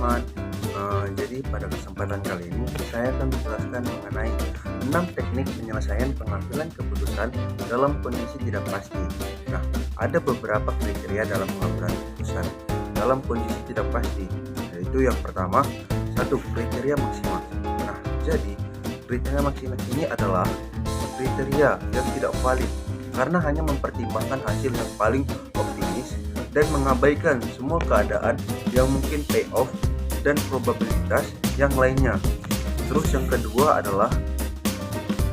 teman-teman. Jadi pada kesempatan kali ini saya akan menjelaskan mengenai 6 teknik penyelesaian pengambilan keputusan dalam kondisi tidak pasti. Nah, ada beberapa kriteria dalam pengambilan keputusan dalam kondisi tidak pasti, yaitu yang pertama, satu kriteria maksimal. Nah, jadi kriteria maksimal ini adalah kriteria yang tidak valid karena hanya mempertimbangkan hasil yang paling optimis dan mengabaikan semua keadaan yang mungkin payoff dan probabilitas yang lainnya. Terus yang kedua adalah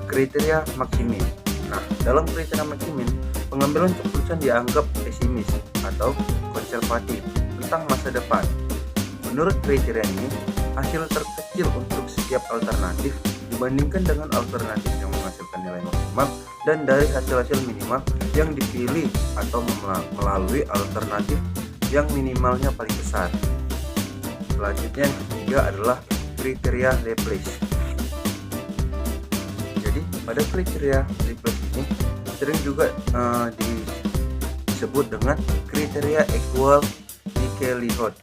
kriteria maksimin. Nah, dalam kriteria maksimin, pengambilan keputusan dianggap pesimis atau konservatif tentang masa depan. Menurut kriteria ini, hasil terkecil untuk setiap alternatif dibandingkan dengan alternatif yang menghasilkan nilai maksimal dan dari hasil-hasil minimal yang dipilih atau melalui alternatif yang minimalnya paling besar. Selanjutnya yang ketiga adalah kriteria Laplace. Jadi pada kriteria Laplace ini sering juga disebut dengan kriteria equal likelihood.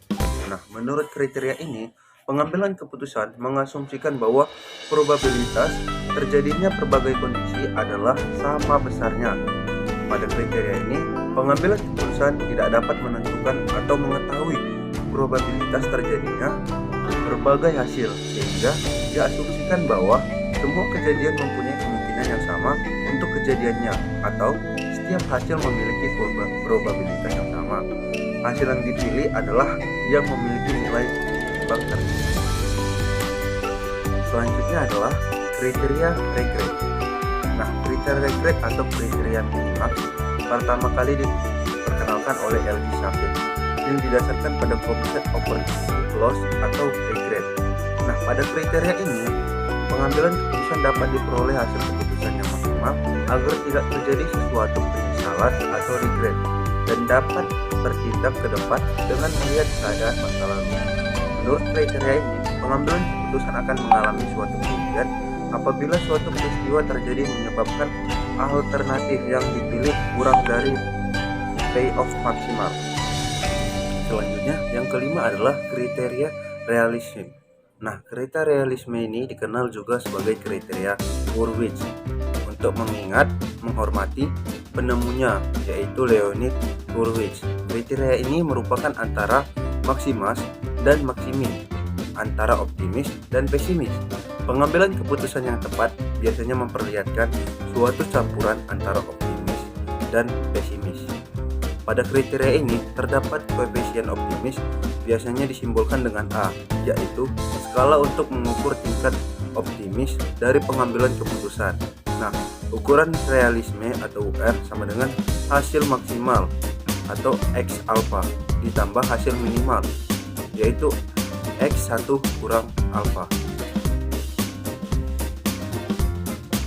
Nah, menurut kriteria ini, pengambilan keputusan mengasumsikan bahwa probabilitas terjadinya berbagai kondisi adalah sama besarnya. Pada kriteria ini, pengambilan keputusan tidak dapat menentukan atau mengetahui probabilitas terjadinya berbagai hasil, sehingga diasumsikan bahwa semua kejadian mempunyai kemungkinan yang sama untuk kejadiannya, atau setiap hasil memiliki probabilitas yang sama. Hasil yang dipilih adalah yang memiliki nilai imbang tertinggi. Selanjutnya adalah kriteria regret. Nah, kriteria regret atau kriteria minimax pertama kali diperkenalkan oleh L.G. Shapiro yang didasarkan pada konsep opportunity loss atau regret. Nah, pada kriteria ini, pengambilan keputusan dapat diperoleh hasil keputusan yang maksimal agar tidak terjadi sesuatu penyesalan atau regret dan dapat bertindak ke depan dengan melihat keadaan masa lalu. Menurut kriteria ini, pengambilan keputusan akan mengalami suatu kerugian apabila suatu peristiwa terjadi menyebabkan alternatif yang dipilih kurang dari payoff maksimal. Selanjutnya, yang kelima adalah kriteria realisme. Nah, kriteria realisme ini dikenal juga sebagai kriteria Hurwitz untuk menghormati penemunya, yaitu Leonid Hurwitz. Kriteria ini merupakan antara maksimas dan maksimin, antara optimis dan pesimis. Pengambilan keputusan yang tepat biasanya memperlihatkan suatu campuran antara optimis dan pesimis. Pada kriteria ini terdapat koefisien optimis biasanya disimbolkan dengan A, yaitu skala untuk mengukur tingkat optimis dari pengambilan keputusan. Nah, ukuran realisme atau UR sama dengan hasil maksimal atau X alpha ditambah hasil minimal, yaitu X1 kurang alpha.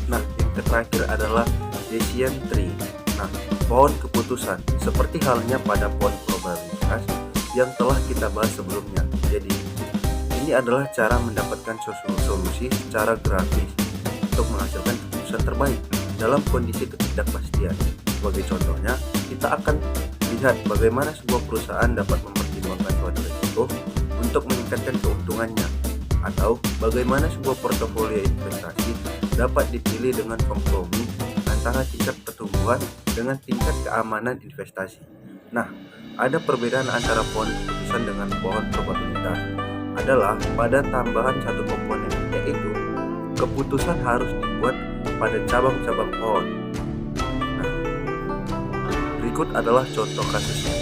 Nah, yang terakhir adalah decision tree. Nah, pohon keputusan seperti halnya pada pohon probabilitas yang telah kita bahas sebelumnya. Jadi, ini adalah cara mendapatkan solusi secara grafis untuk menghasilkan keputusan terbaik dalam kondisi ketidakpastian. Sebagai contohnya, kita akan lihat bagaimana sebuah perusahaan dapat mempertimbangkan suatu risiko untuk meningkatkan keuntungannya, atau bagaimana sebuah portofolio investasi dapat dipilih dengan kompromi antara tingkat pertumbuhan dengan tingkat keamanan investasi. Nah, ada perbedaan antara pohon keputusan dengan pohon probabilitas adalah pada tambahan satu komponen, yaitu keputusan harus dibuat pada cabang-cabang pohon. Nah, berikut adalah contoh kasusnya.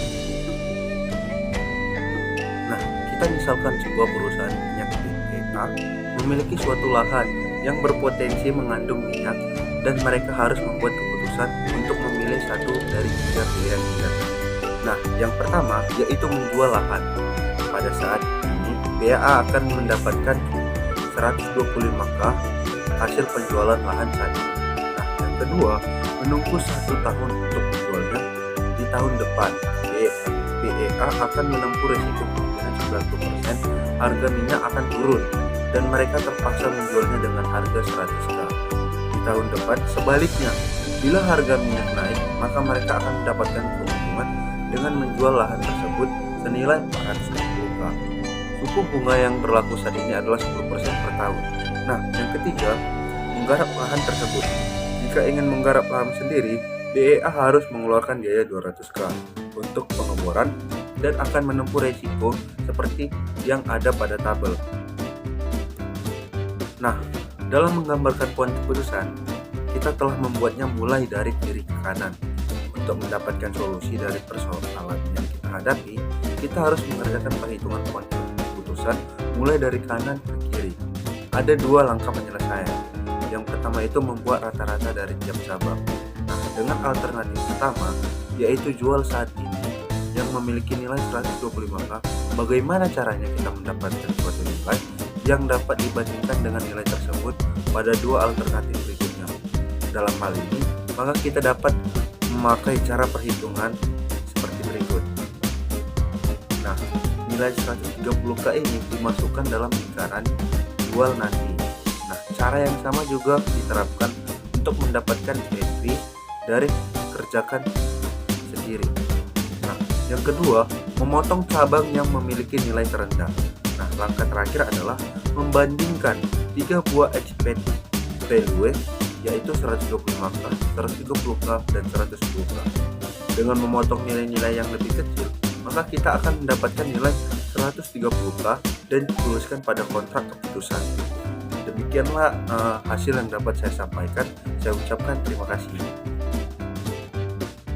Nah, kita misalkan sebuah perusahaan minyak BPA memiliki suatu lahan yang berpotensi mengandung minyak dan mereka harus membuat keputusan untuk memilih satu dari 3 pilihan minyak. Nah, yang pertama yaitu menjual lahan. Pada saat ini BPA akan mendapatkan 125k hasil penjualan lahan saja. Nah, yang kedua, menunggu 1 tahun untuk menjualnya. Di tahun depan BPA akan menempuh resiko kemungkinan 90% harga minyak akan turun dan mereka terpaksa menjualnya dengan harga 100k. Di tahun depan sebaliknya, bila harga minyak naik, maka mereka akan mendapatkan keuntungan dengan menjual lahan tersebut senilai 460k. Suku bunga yang berlaku saat ini adalah 10% per tahun. Nah, yang ketiga, menggarap lahan tersebut. Jika ingin menggarap lahan sendiri, BEA harus mengeluarkan biaya 200K untuk pengeboran dan akan menempuh resiko seperti yang ada pada tabel. Nah, dalam menggambarkan poin keputusan, kita telah membuatnya mulai dari kiri ke kanan. Untuk mendapatkan solusi dari persoalan yang kita hadapi, kita harus mengerjakan perhitungan poin keputusan mulai dari kanan ke kiri. Ada dua langkah penyelesaian. Yang pertama itu membuat rata-rata dari tiap cabang. Nah, dengan alternatif pertama, yaitu jual saat ini yang memiliki nilai 125K, bagaimana caranya kita mendapatkan suatu nilai yang dapat dibandingkan dengan nilai tersebut pada dua alternatif berikutnya. Dalam hal ini, maka kita dapat memakai cara perhitungan seperti berikut. Nah, nilai 130K ini dimasukkan dalam lingkaran jual nanti. Nah, cara yang sama juga diterapkan untuk mendapatkan entry dari kerjakan sendiri. Nah, yang kedua, memotong cabang yang memiliki nilai terendah. Nah, langkah terakhir adalah membandingkan 3 buah expected value, yaitu 125K, 130K, dan 110K. Dengan memotong nilai-nilai yang lebih kecil, maka kita akan mendapatkan nilai 130K dan dituliskan pada kontrak keputusan. Demikianlah hasil yang dapat saya sampaikan. Saya ucapkan terima kasih.